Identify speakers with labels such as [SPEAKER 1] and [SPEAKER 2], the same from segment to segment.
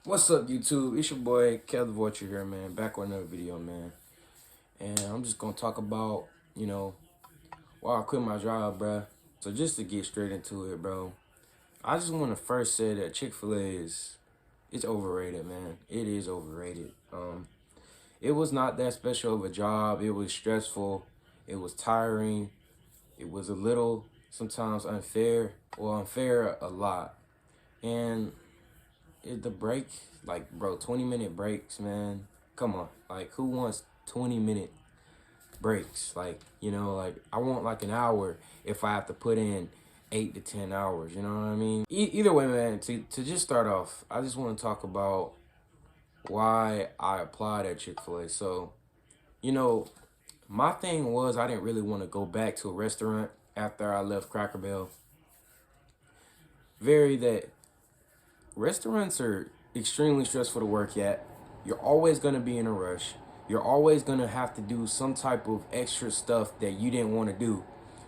[SPEAKER 1] What's up, YouTube? It's your boy, Kev the Vulture here, man. Back with another video, man. And I'm just gonna talk about, why I quit my job, bruh. So just to get straight into it, bro, I just want to first say that Chick-fil-A it's overrated, man. It is overrated. It was not that special of a job. It was stressful. It was tiring. It was a little sometimes unfair. Well, unfair a lot. And the break, like, bro, 20-minute breaks, man. Come on. Like, who wants 20-minute breaks? Like, like, I want like an hour if I have to put in 8 to 10 hours. You know what I mean? Either way, man, to just start off, I just want to talk about why I applied at Chick-fil-A. So, you know, my thing was I didn't really want to go back to a restaurant after I left Cracker Barrel. Very that restaurants are extremely stressful to work at. You're always going to be in a rush. You're always going to have to do some type of extra stuff that you didn't want to do.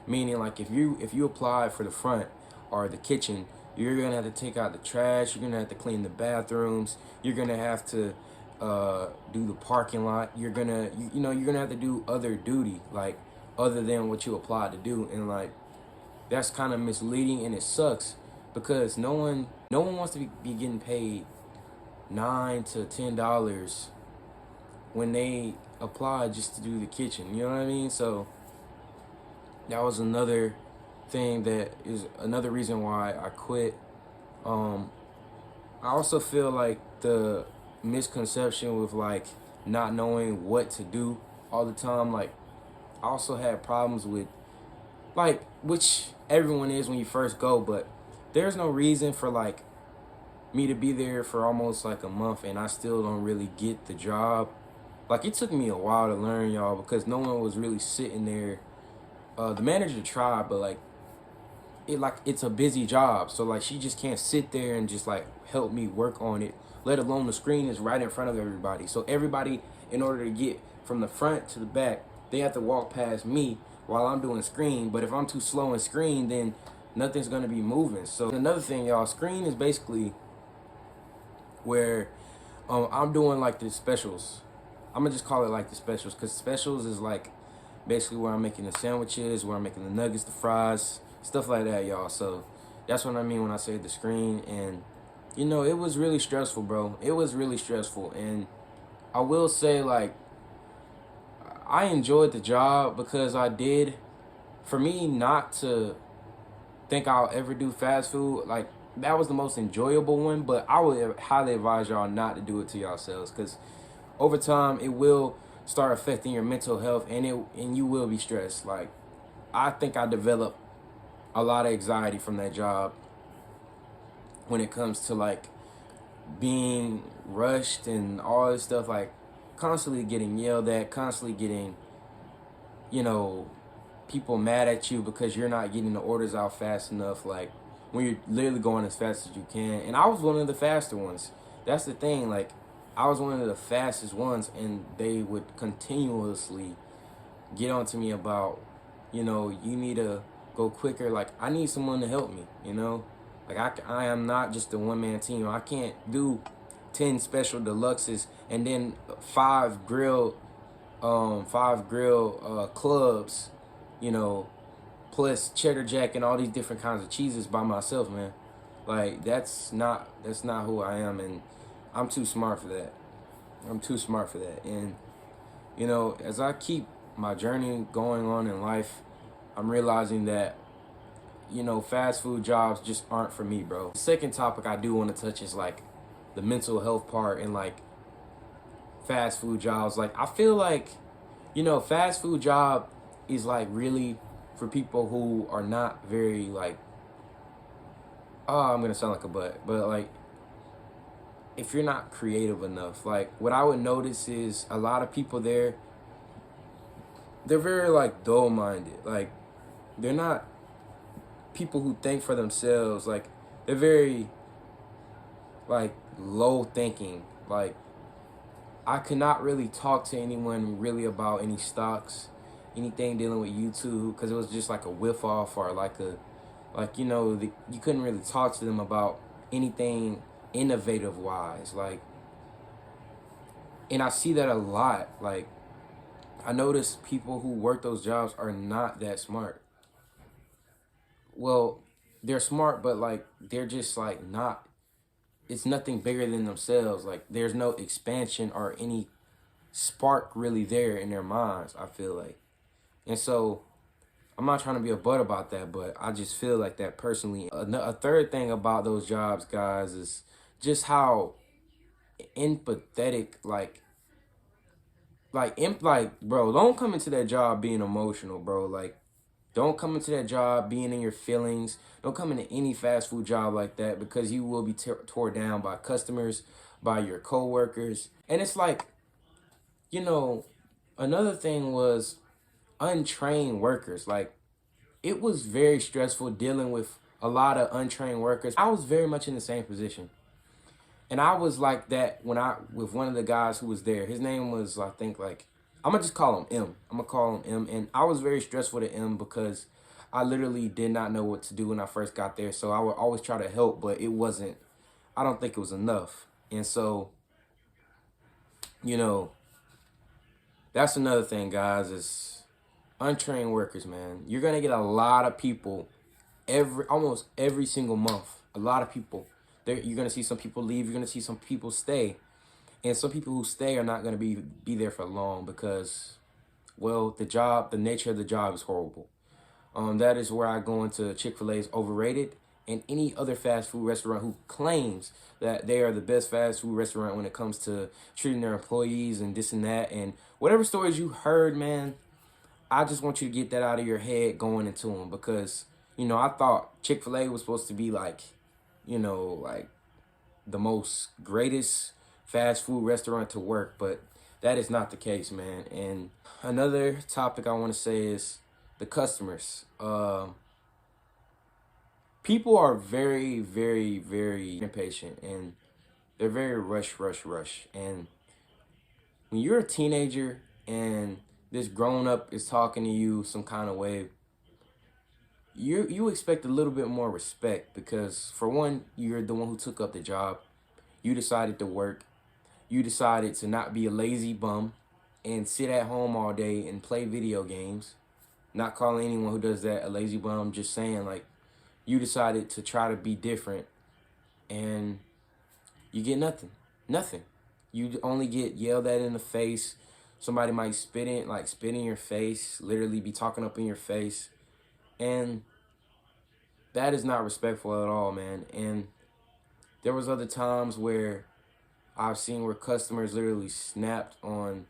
[SPEAKER 1] Meaning, like, if you apply for the front or the kitchen, you're going to have to take out the trash. You're going to have to clean the bathrooms. You're going to have to do the parking lot. You're going to, you're going to have to do other duty, like, other than what you applied to do. And, like, that's kind of misleading, and it sucks because no one wants to be getting paid $9 to $10 when they apply just to do the kitchen. You know what I mean? So that was another thing that is another reason why I quit. I also feel like the misconception with like not knowing what to do all the time. Like, I also had problems with, like, which everyone is when you first go, but there's no reason for like me to be there for almost like a month and I still don't really get the job. Like, it took me a while to learn, y'all, because no one was really sitting there. The manager tried, but it's a busy job, so like she just can't sit there and just like help me work on it. Let alone the screen is right in front of everybody. So everybody, in order to get from the front to the back, they have to walk past me while I'm doing screen. But if I'm too slow in screen, then nothing's gonna be moving. So another thing, y'all, screen is basically where I'm doing like the specials. I'm gonna just call it like the specials, because specials is like basically where I'm making the sandwiches, where I'm making the nuggets, the fries, stuff like that, y'all. So that's what I mean when I say the screen. And it was really stressful, bro. It was really stressful. And I will say, like, I enjoyed the job because I did. For me not to think I'll ever do fast food, like, that was the most enjoyable one. But I would highly advise y'all not to do it to yourselves, because over time it will start affecting your mental health, and you will be stressed. Like, I think I developed a lot of anxiety from that job when it comes to like being rushed and all this stuff, like constantly getting yelled at, constantly getting, you know, people mad at you because you're not getting the orders out fast enough, like when you're literally going as fast as you can. And I was one of the faster ones. That's the thing, like, I was one of the fastest ones, and they would continuously get on to me about, you need to go quicker. Like, I need someone to help me, Like, I am not just a one-man team. I can't do 10 special deluxes and then five grill clubs, you know, plus cheddar jack and all these different kinds of cheeses by myself, man. Like, that's not who I am, and I'm too smart for that. I'm too smart for that. And as I keep my journey going on in life, I'm realizing that fast food jobs just aren't for me, bro. The second topic I do want to touch is like the mental health part and like fast food jobs. Like, I feel like fast food job is like really for people who are not very like, oh, I'm gonna sound like a butt, but like, if you're not creative enough, like, what I would notice is a lot of people there, they're very like dull-minded. Like, they're not people who think for themselves. Like, they're very like low thinking. Like, I could not really talk to anyone really about any stocks, anything dealing with YouTube, because it was just like a whiff off, or like you couldn't really talk to them about anything innovative wise. And I see that a lot. I notice people who work those jobs are not that smart. Well, they're smart, but they're just not. It's nothing bigger than themselves. There's no expansion or any spark really there in their minds, I feel like. And so I'm not trying to be a butt about that, but I just feel like that personally. A third thing about those jobs, guys, is just how empathetic, bro, don't come into that job being emotional, bro. Don't come into that job being in your feelings. Don't come into any fast food job like that, because you will be tore down by customers, by your coworkers. And it's you know, another thing was untrained workers. It was very stressful dealing with a lot of untrained workers. I was very much in the same position. And I was like that when I with one of the guys who was there. His name was, I think, I'm gonna just call him M. I'm gonna call him M. And I was very stressful to M because I literally did not know what to do when I first got there. So I would always try to help, but it wasn't, I don't think it was enough. And so, you know, that's another thing, guys, is untrained workers, man. You're gonna get a lot of people almost every single month. A lot of people. You're gonna see some people leave. You're gonna see some people stay, and some people who stay are not gonna be there for long because, well, the nature of the job is horrible. That is where I go into Chick-fil-A is overrated, and any other fast food restaurant who claims that they are the best fast food restaurant when it comes to treating their employees and this and that, and whatever stories you heard, man, I just want you to get that out of your head going into them, because, I thought Chick-fil-A was supposed to be the most greatest fast food restaurant to work, but that is not the case, man. And another topic I want to say is the customers. People are very, very, very impatient, and they're very rush, rush, rush. And when you're a teenager and this grown up is talking to you some kind of way, you expect a little bit more respect, because for one, you're the one who took up the job. You decided to work. You decided to not be a lazy bum and sit at home all day and play video games. Not calling anyone who does that a lazy bum, just saying you decided to try to be different, and you get nothing. Nothing. You only get yelled at in the face. Somebody might spit in your face, literally be talking up in your face. And that is not respectful at all, man. And there was other times where I've seen where customers literally snapped on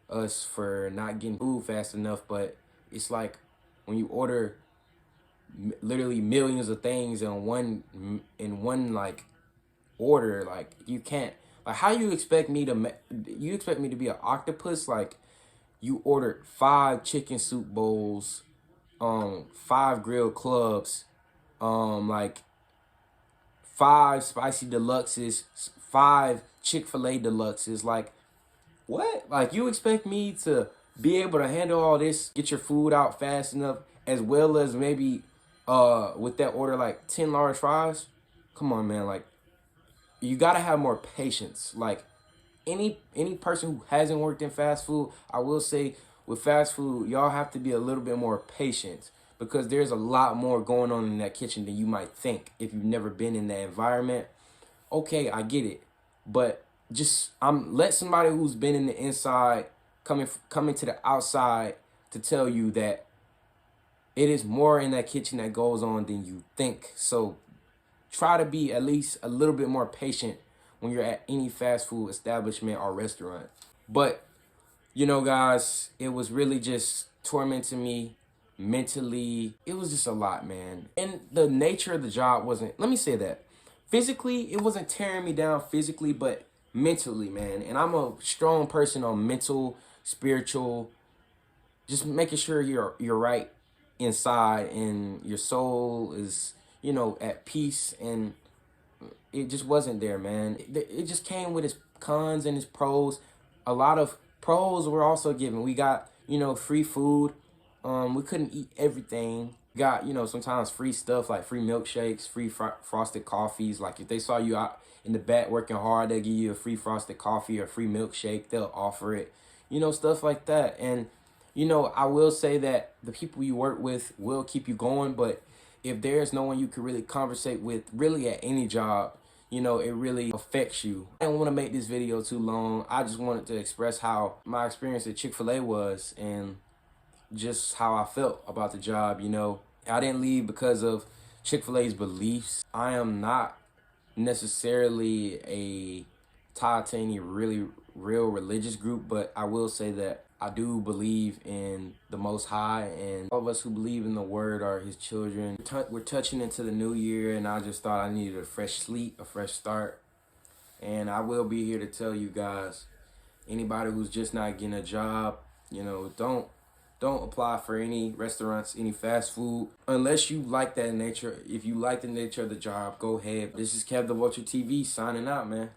[SPEAKER 1] us for not getting food fast enough, but it's when you order literally millions of things in one order, you can't, how you expect me to you expect me to be an octopus? You ordered 5 chicken soup bowls, 5 grilled clubs, like 5 spicy deluxes, 5 Chick-fil-A deluxes. What? You expect me to be able to handle all this, get your food out fast enough, as well as maybe with that order 10 large fries? Come on, man. You gotta have more patience. Any person who hasn't worked in fast food, I will say with fast food, y'all have to be a little bit more patient, because there's a lot more going on in that kitchen than you might think if you've never been in that environment. Okay, I get it, but just let somebody who's been in the inside coming to the outside to tell you that it is more in that kitchen that goes on than you think. So try to be at least a little bit more patient when you're at any fast food establishment or restaurant. But, guys, it was really just tormenting me mentally. It was just a lot, man. And the nature of the job wasn't, let me say that. Physically, it wasn't tearing me down physically, but mentally, man. And I'm a strong person on mental, spiritual, just making sure you're right inside and your soul is, at peace. And it just wasn't there, man. It just came with its cons and its pros. A lot of pros were also given. We got, free food. We couldn't eat everything. Got, sometimes free stuff like free milkshakes, free frosted coffees. If they saw you out in the back working hard. They'll give you a free frosted coffee or free milkshake. They'll offer it, stuff like that. And, I will say that the people you work with will keep you going, but if there's no one you can really conversate with, really at any job, it really affects you. I didn't want to make this video too long. I just wanted to express how my experience at Chick-fil-A was and just how I felt about the job. I didn't leave because of Chick-fil-A's beliefs. I am not necessarily a tied to any really real religious group, but I will say that I do believe in the Most High, and all of us who believe in the Word are His children. We're touching into the new year, and I just thought I needed a fresh slate, a fresh start. And I will be here to tell you guys, anybody who's just not getting a job, don't apply for any restaurants, any fast food, unless you like that nature. If you like the nature of the job, go ahead. This is Kev the Vulture TV signing out, man.